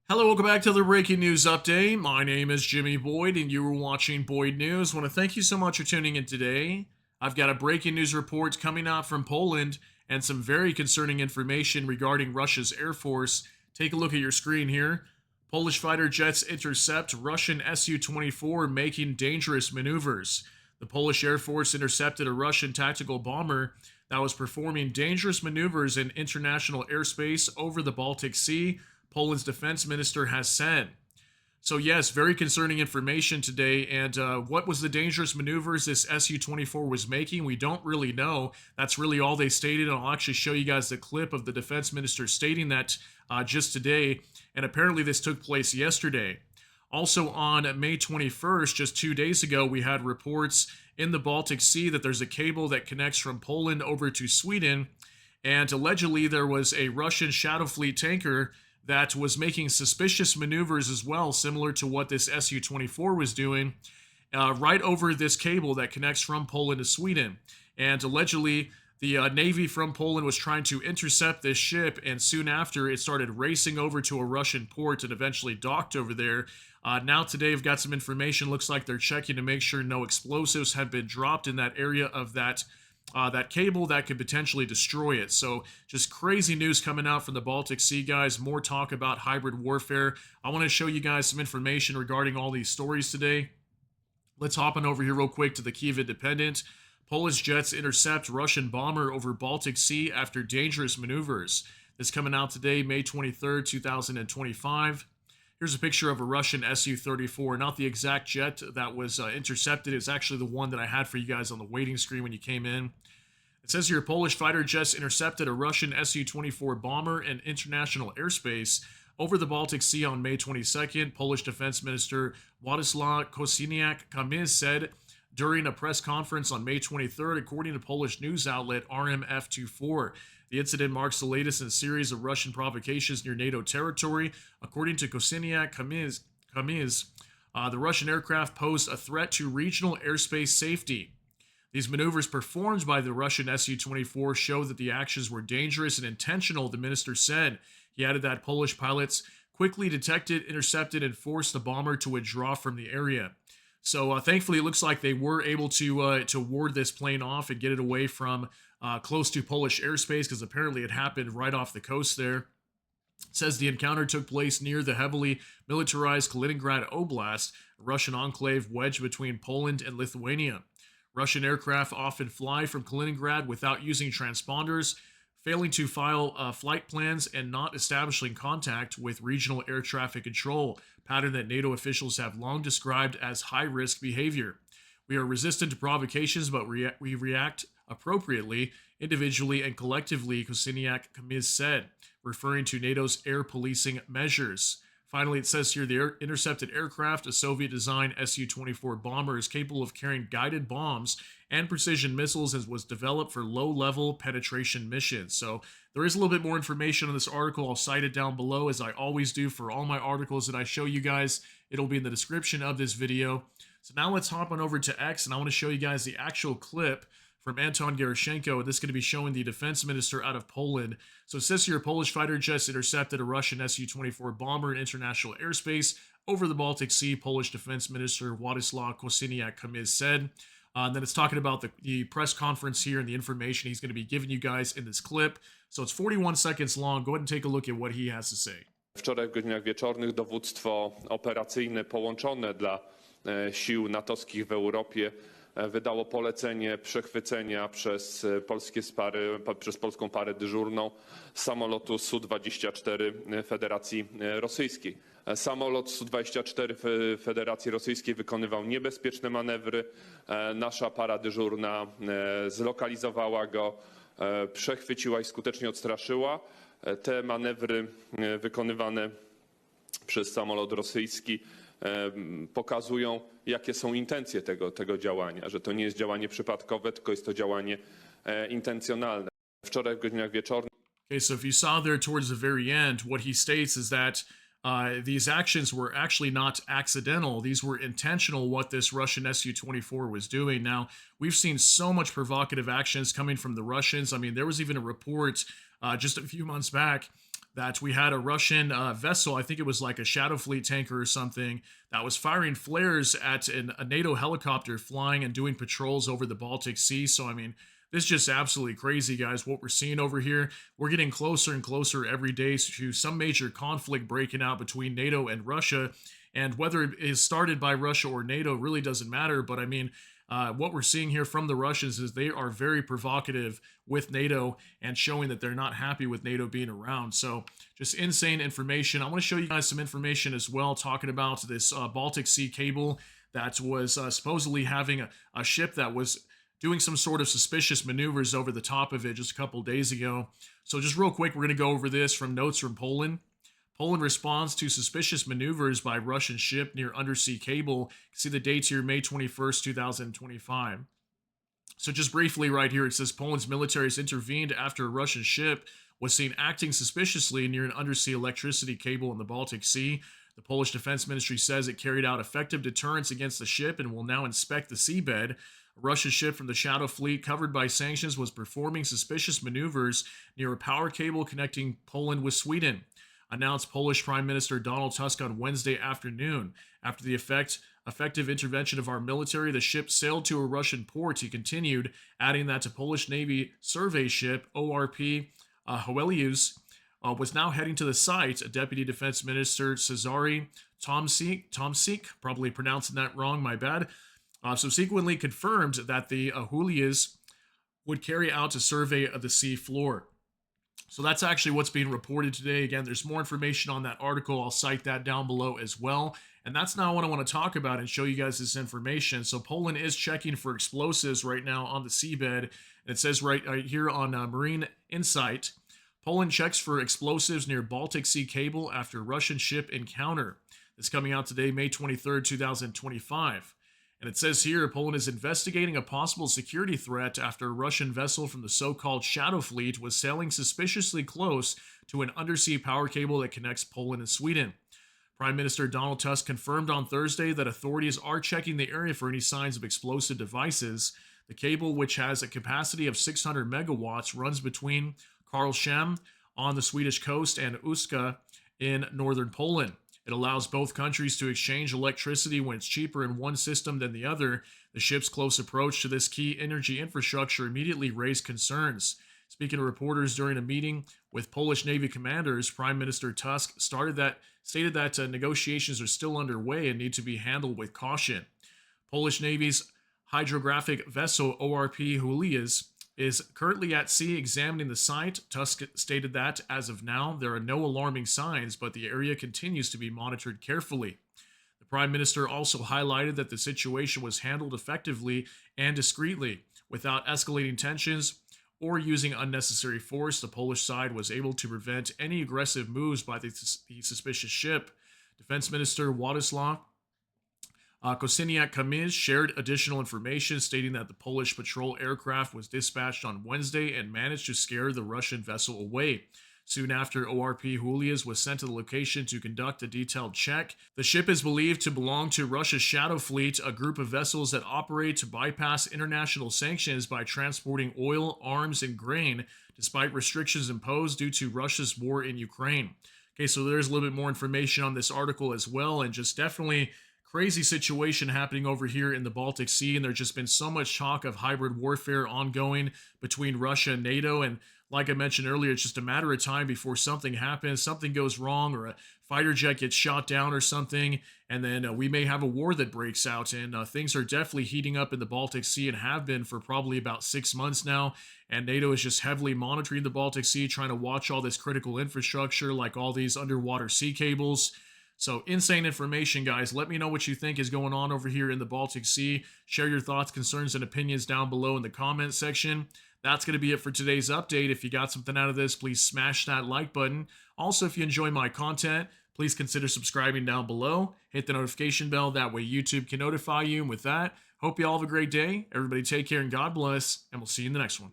Hello, welcome back to the Breaking News Update. My name is Jimmy Boyd, and you are watching Boyd News. I want to thank you so much for tuning in today. I've got a breaking news report coming out from Poland and some very concerning information regarding Russia's Air Force. Take a look at your screen here. Polish fighter jets intercept Russian Su-24 making dangerous maneuvers. The Polish Air Force intercepted a Russian tactical bomber that was performing dangerous maneuvers in international airspace over the Baltic Sea, Poland's defense minister has said. So, yes, very concerning information today. And what was the dangerous maneuvers this Su-24 was making? We don't really know. That's really all they stated. And I'll actually show you guys the clip of the defense minister stating that just today. And apparently this took place yesterday. Also on May 21st, just 2 days ago, we had reports in the Baltic Sea that there's a cable that connects from Poland over to Sweden. And allegedly there was a Russian Shadow Fleet tanker that was making suspicious maneuvers as well, similar to what this Su-24 was doing, right over this cable that connects from Poland to Sweden. And allegedly, the Navy from Poland was trying to intercept this ship, and soon after, it started racing over to a Russian port and eventually docked over there. Now today, I've got some information. Looks like they're checking to make sure no explosives have been dropped in that area of that cable that could potentially destroy it. So just crazy news coming out from the Baltic Sea, guys. More talk about hybrid warfare. I want to show you guys some information regarding all these stories today. Let's hop on over here real quick to the Kyiv Independent. Polish jets intercept Russian bomber over Baltic Sea after dangerous maneuvers. This coming out today, May 23rd, 2025. Here's a picture of a Russian Su-34, not the exact jet that was intercepted. It's actually the one that I had for you guys on the waiting screen when you came in. It says here, Polish fighter jets intercepted a Russian Su-24 bomber in international airspace over the Baltic Sea on May 22nd. Polish Defense Minister Władysław Kosiniak-Kamysz said during a press conference on May 23rd, according to Polish news outlet RMF24. The incident marks the latest in a series of Russian provocations near NATO territory. According to Kosiniak-Kamysz, the Russian aircraft posed a threat to regional airspace safety. These maneuvers performed by the Russian Su-24 show that the actions were dangerous and intentional, the minister said. He added that Polish pilots quickly detected, intercepted, and forced the bomber to withdraw from the area. So thankfully, it looks like they were able to ward this plane off and get it away from close to Polish airspace, because apparently it happened right off the coast there. It says the encounter took place near the heavily militarized Kaliningrad Oblast, a Russian enclave wedged between Poland and Lithuania. Russian aircraft often fly from Kaliningrad without using transponders, failing to file flight plans, and not establishing contact with regional air traffic control, pattern that NATO officials have long described as high-risk behavior. We are resistant to provocations, but we react appropriately, individually and collectively, Kosiniak-Kamysz said, referring to NATO's air policing measures. Finally, it says here the intercepted aircraft, a Soviet-designed Su-24 bomber, is capable of carrying guided bombs and precision missiles and was developed for low-level penetration missions. So there is a little bit more information on this article. I'll cite it down below, as I always do for all my articles that I show you guys. It'll be in the description of this video. So now let's hop on over to X, and I want to show you guys the actual clip from Anton Gerashenko. This is going to be showing the defense minister out of Poland. So it says here, Polish fighter jets intercepted a Russian Su-24 bomber in international airspace over the Baltic Sea, Polish defense minister Władysław Kosiniak-Kamysz said. And then it's talking about the press conference here and the information he's going to be giving you guys in this clip. So it's 41 seconds long. Go ahead and take a look at what he has to say. Wczoraj w godzinach wieczornych dowództwo operacyjne połączone dla sił natowskich w Europie wydało polecenie przechwycenia przez polską parę dyżurną samolotu Su-24 Federacji Rosyjskiej. Samolot Su-24 Federacji Rosyjskiej wykonywał niebezpieczne manewry. Nasza para dyżurna zlokalizowała go, przechwyciła i skutecznie odstraszyła. Te manewry wykonywane przez samolot rosyjski pokazują, jakie są intencje tego działania, że to nie jest działanie przypadkowe, tylko jest to działanie intencjonalne. Wczoraj w godzinach wieczornych. Okay, so if you saw there towards the very end, what he states is that these actions were actually not accidental. These were intentional, what this Russian Su-24 was doing. Now, we've seen so much provocative actions coming from the Russians. I mean, there was even a report just a few months back that we had a Russian vessel, I think it was like a Shadow Fleet tanker or something, that was firing flares at a NATO helicopter flying and doing patrols over the Baltic Sea. So, I mean, this is just absolutely crazy, guys, what we're seeing over here. We're getting closer and closer every day to some major conflict breaking out between NATO and Russia. And whether it is started by Russia or NATO really doesn't matter. But I mean, what we're seeing here from the Russians is they are very provocative with NATO and showing that they're not happy with NATO being around. So just insane information. I want to show you guys some information as well, talking about this Baltic Sea cable that was supposedly having a ship that was doing some sort of suspicious maneuvers over the top of it just a couple days ago. So just real quick, we're going to go over this from notes from Poland. Poland responds to suspicious maneuvers by Russian ship near undersea cable. You can see the dates here, May 21st, 2025. So just briefly right here, it says Poland's military has intervened after a Russian ship was seen acting suspiciously near an undersea electricity cable in the Baltic Sea. The Polish Defense Ministry says it carried out effective deterrence against the ship and will now inspect the seabed. A Russian ship from the Shadow Fleet, covered by sanctions, was performing suspicious maneuvers near a power cable connecting Poland with Sweden, announced Polish Prime Minister Donald Tusk on Wednesday afternoon. After the effective intervention of our military, the ship sailed to a Russian port, he continued, adding that a Polish Navy survey ship, ORP Helios, was now heading to the site. A Deputy Defense Minister, Cezary Tomsik, probably pronouncing that wrong, my bad, subsequently confirmed that the Helios would carry out a survey of the sea floor. So that's actually what's being reported today. Again, there's more information on that article. I'll cite that down below as well. And that's now what I want to talk about and show you guys this information. So Poland is checking for explosives right now on the seabed. And it says right here on Marine Insight, Poland checks for explosives near Baltic Sea cable after Russian ship encounter. It's coming out today, May 23rd, 2025. And it says here, Poland is investigating a possible security threat after a Russian vessel from the so-called Shadow Fleet was sailing suspiciously close to an undersea power cable that connects Poland and Sweden. Prime Minister Donald Tusk confirmed on Thursday that authorities are checking the area for any signs of explosive devices. The cable, which has a capacity of 600 megawatts, runs between Karlshamn on the Swedish coast and Uska in northern Poland. It allows both countries to exchange electricity when it's cheaper in one system than the other. The ship's close approach to this key energy infrastructure immediately raised concerns. Speaking to reporters during a meeting with Polish Navy commanders, Prime Minister Tusk stated that negotiations are still underway and need to be handled with caution. Polish Navy's hydrographic vessel ORP Helios is currently at sea examining the site. Tusk stated that, as of now, there are no alarming signs, but the area continues to be monitored carefully. The Prime Minister also highlighted that the situation was handled effectively and discreetly, without escalating tensions or using unnecessary force. The Polish side was able to prevent any aggressive moves by the suspicious ship. Defense Minister Władysław Kosiniak-Kamysz shared additional information, stating that the Polish patrol aircraft was dispatched on Wednesday and managed to scare the Russian vessel away. Soon after, ORP Helios was sent to the location to conduct a detailed check. The ship is believed to belong to Russia's Shadow Fleet, a group of vessels that operate to bypass international sanctions by transporting oil, arms, and grain, despite restrictions imposed due to Russia's war in Ukraine. Okay, so there's a little bit more information on this article as well, and just definitely crazy situation happening over here in the Baltic Sea, and there's just been so much talk of hybrid warfare ongoing between Russia and NATO, and like I mentioned earlier, it's just a matter of time before something happens, something goes wrong, or a fighter jet gets shot down or something, and then we may have a war that breaks out, and things are definitely heating up in the Baltic Sea and have been for probably about 6 months now, and NATO is just heavily monitoring the Baltic Sea, trying to watch all this critical infrastructure, like all these underwater sea cables. So insane information, guys. Let me know what you think is going on over here in the Baltic Sea. Share your thoughts, concerns, and opinions down below in the comment section. That's going to be it for today's update. If you got something out of this, please smash that like button. Also, if you enjoy my content, please consider subscribing down below. Hit the notification bell. That way YouTube can notify you. And with that, hope you all have a great day. Everybody take care and God bless. And we'll see you in the next one.